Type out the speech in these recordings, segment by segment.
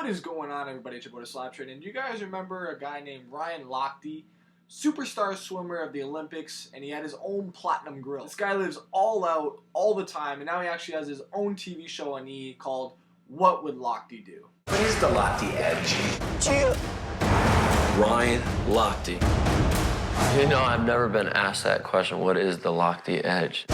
What is going on, everybody? It's your boy The SLAP Train, and you guys remember a guy named Ryan Lochte, superstar swimmer of the Olympics, and he had his own platinum grill. This guy lives all out all the time, and now he actually has his own TV show on E! Called What Would Lochte Do? What is the Lochte edge? Ryan Lochte. You know, I've never been asked that question, what is the Lochte edge?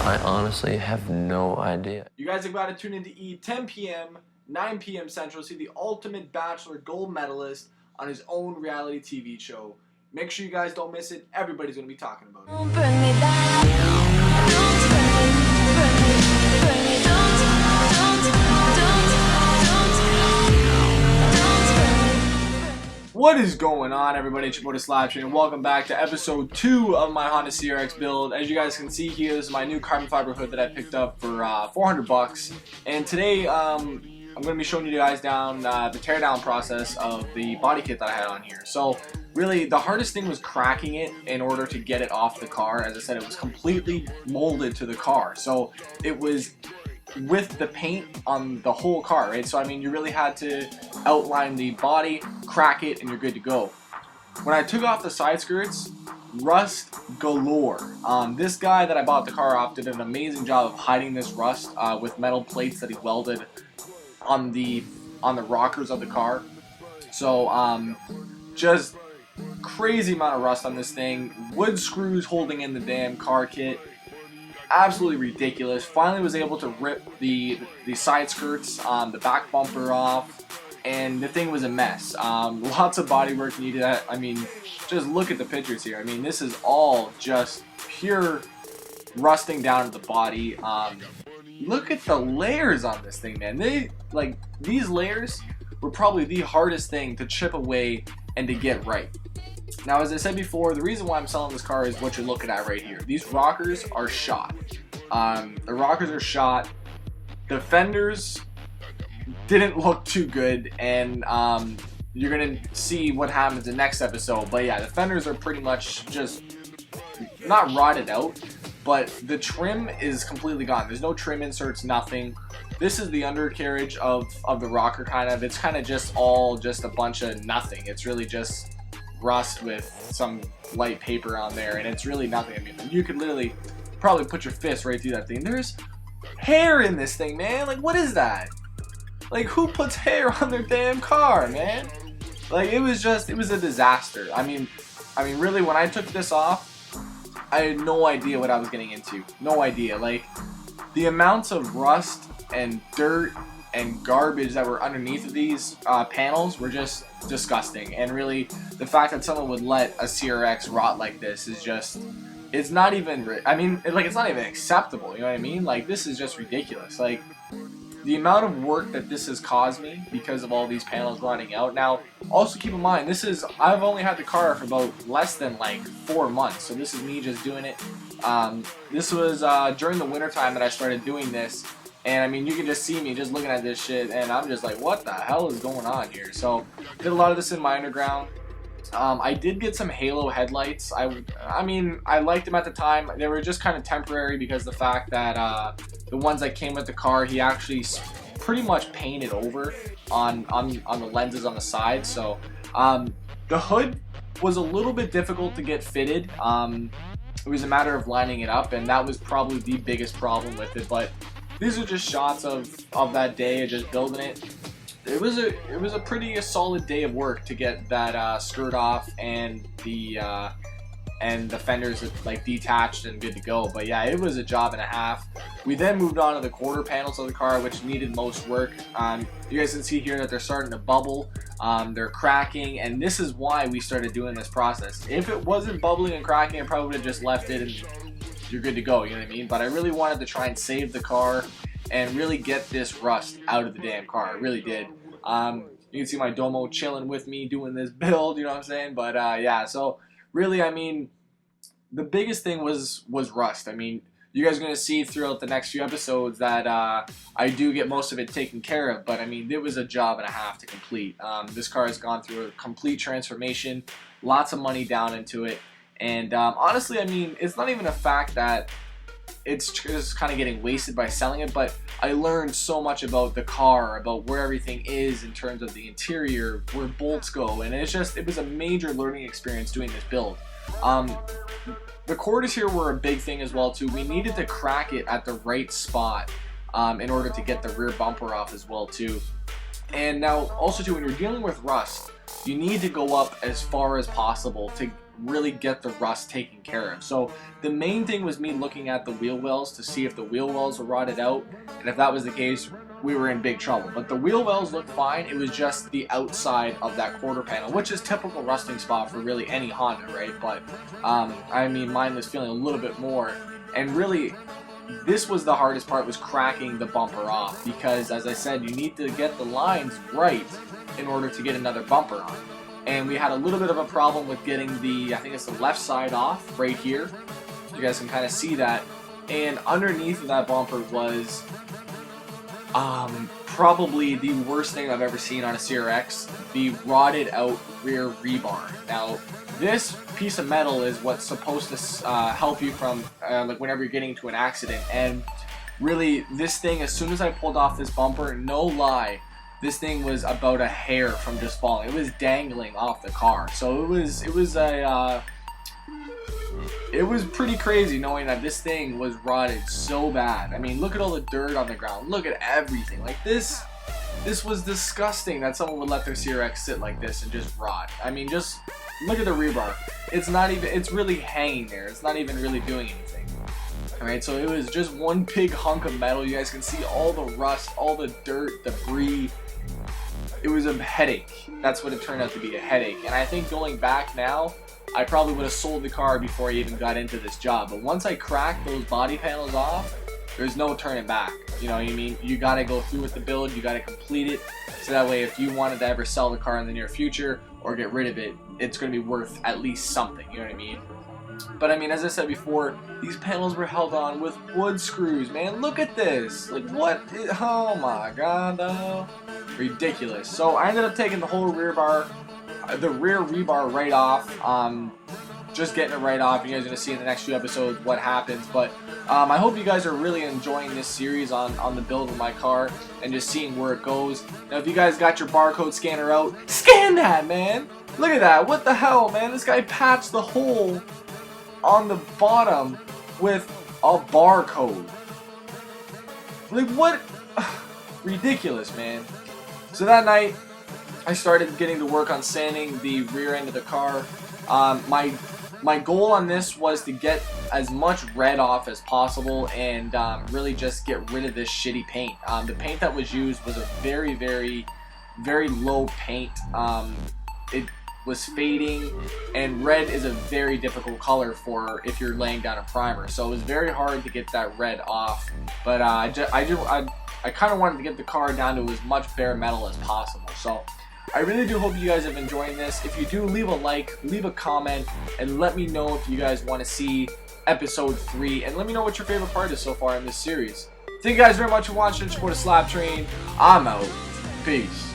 I honestly have no idea. You guys have got to tune into E! 10 p.m., 9 p.m. Central to see the ultimate bachelor gold medalist on his own reality TV show. Make sure you guys don't miss it. Everybody's going to be talking about it. Don't bring me down. Don't bring me What is going on, everybody? It's your boy The SLAP Train, and welcome back to episode 2 of my Honda Crx Build. As you guys can see here, this is my new carbon fiber hood that I picked up for 400 bucks. And today, I'm going to be showing you guys down the teardown process of the body kit that I had on here. So, really, the hardest thing was cracking it in order to get it off the car. As I said, it was completely molded to the car. So, it was with the paint on the whole car, right? So I mean, you really had to outline the body, crack it, and you're good to go. When I took off the side skirts, rust galore. This guy that I bought the car off did an amazing job of hiding this rust with metal plates that he welded on the rockers of the car. So just crazy amount of rust on this thing. Wood screws holding in the damn car kit. Absolutely ridiculous. Finally was able to rip the side skirts, the back bumper off, and the thing was a mess. Lots of body work needed. I mean, just look at the pictures here. I mean, this is all just pure rusting down to the body. Look at the layers on this thing, man. These layers were probably the hardest thing to chip away and to get right. Now, as I said before, the reason why I'm selling this car is what you're looking at right here. These rockers are shot. The rockers are shot. The fenders didn't look too good, and you're going to see what happens in the next episode. But yeah, the fenders are pretty much just not rotted out, but the trim is completely gone. There's no trim inserts, nothing. This is the undercarriage of the rocker, kind of. It's kind of just a bunch of nothing. It's really just rust with some light paper on there, and it's really nothing. I mean, you could literally probably put your fist right through that thing. There's hair in this thing, man. Like, what is that? Like, who puts hair on their damn car, man? Like, it was a disaster. I mean, really, when I took this off, I had no idea what I was getting into. No idea. Like, the amounts of rust and dirt and garbage that were underneath of these panels were just disgusting. And really, the fact that someone would let a CRX rot like this is just, it's not even, I mean, it's not even acceptable, you know what I mean? Like, this is just ridiculous. Like, the amount of work that this has caused me because of all these panels rotting out. Now, also keep in mind, I've only had the car for about less than like 4 months, so this is me just doing it. This was during the winter time that I started doing this. And I mean, you can just see me just looking at this shit, and I'm just like, what the hell is going on here? So, did a lot of this in my underground. I did get some halo headlights. I mean, I liked them at the time. They were just kind of temporary because the fact that the ones that came with the car, he actually pretty much painted over on the lenses on the side. So, the hood was a little bit difficult to get fitted. It was a matter of lining it up, and that was probably the biggest problem with it. But these are just shots of that day of just building it. It was a pretty solid day of work to get that skirt off and the fenders like detached and good to go. But yeah, it was a job and a half. We then moved on to the quarter panels of the car, which needed most work. You guys can see here that they're starting to bubble. They're cracking, and this is why we started doing this process. If it wasn't bubbling and cracking, I probably would have just left it and you're good to go, you know what I mean? But I really wanted to try and save the car and really get this rust out of the damn car. I really did. You can see my domo chilling with me doing this build, you know what I'm saying? But yeah, so really, I mean, the biggest thing was rust. I mean, you guys are going to see throughout the next few episodes that I do get most of it taken care of, but I mean, it was a job and a half to complete. This car has gone through a complete transformation, lots of money down into it. And honestly, I mean, it's not even a fact that it's just kind of getting wasted by selling it, but I learned so much about the car, about where everything is in terms of the interior, where bolts go, and it was a major learning experience doing this build. The quarters here were a big thing as well too. We needed to crack it at the right spot in order to get the rear bumper off as well too. And now also too, when you're dealing with rust, you need to go up as far as possible to really get the rust taken care of. So the main thing was me looking at the wheel wells to see if the wheel wells were rotted out, and if that was the case, we were in big trouble. But the wheel wells looked fine. It was just the outside of that quarter panel, which is typical rusting spot for really any Honda, right? But I mean, mine was feeling a little bit more, and really this was the hardest part, was cracking the bumper off, because as I said, you need to get the lines right in order to get another bumper on. And we had a little bit of a problem with getting the, I think it's the left side off right here. You guys can kind of see that. And underneath of that bumper was probably the worst thing I've ever seen on a CRX, the rotted out rear rebar. Now, this piece of metal is what's supposed to help you from like whenever you're getting into an accident. And really, this thing, as soon as I pulled off this bumper, no lie, this thing was about a hair from just falling. It was dangling off the car. So it was pretty crazy knowing that this thing was rotted so bad. I mean, look at all the dirt on the ground. Look at everything. Like this was disgusting that someone would let their CRX sit like this and just rot. I mean, just look at the rebar. It's not even, it's really hanging there. It's not even really doing anything. Alright, so it was just one big hunk of metal. You guys can see all the rust, all the dirt, debris. It was a headache. That's what it turned out to be, a headache. And I think going back now, I probably would have sold the car before I even got into this job. But once I cracked those body panels off, there's no turning back. You know what I mean? You gotta go through with the build, you gotta complete it, so that way if you wanted to ever sell the car in the near future or get rid of it, it's gonna be worth at least something, you know what I mean? But I mean, as I said before, these panels were held on with wood screws, man. Look at this. Like, what? Oh my god, though. Ridiculous. So I ended up taking the whole rear rebar right off. Just getting it right off. You guys are going to see in the next few episodes what happens. But I hope you guys are really enjoying this series on the build of my car and just seeing where it goes. Now, if you guys got your barcode scanner out, scan that, man. Look at that. What the hell, man? This guy patched the hole on the bottom with a barcode. Like, what? Ridiculous, man. So that night, I started getting to work on sanding the rear end of the car. My goal on this was to get as much red off as possible and really just get rid of this shitty paint. The paint that was used was a very, very, very low paint. It was fading, and red is a very difficult color for if you're laying down a primer, so it was very hard to get that red off. But I kind of wanted to get the car down to as much bare metal as possible. So I really do hope you guys have enjoyed this. If you do, leave a like, leave a comment, and let me know if you guys want to see episode 3, and let me know what your favorite part is so far in this series. Thank you guys very much for watching. Support the SLAP Train. I'm out. Peace.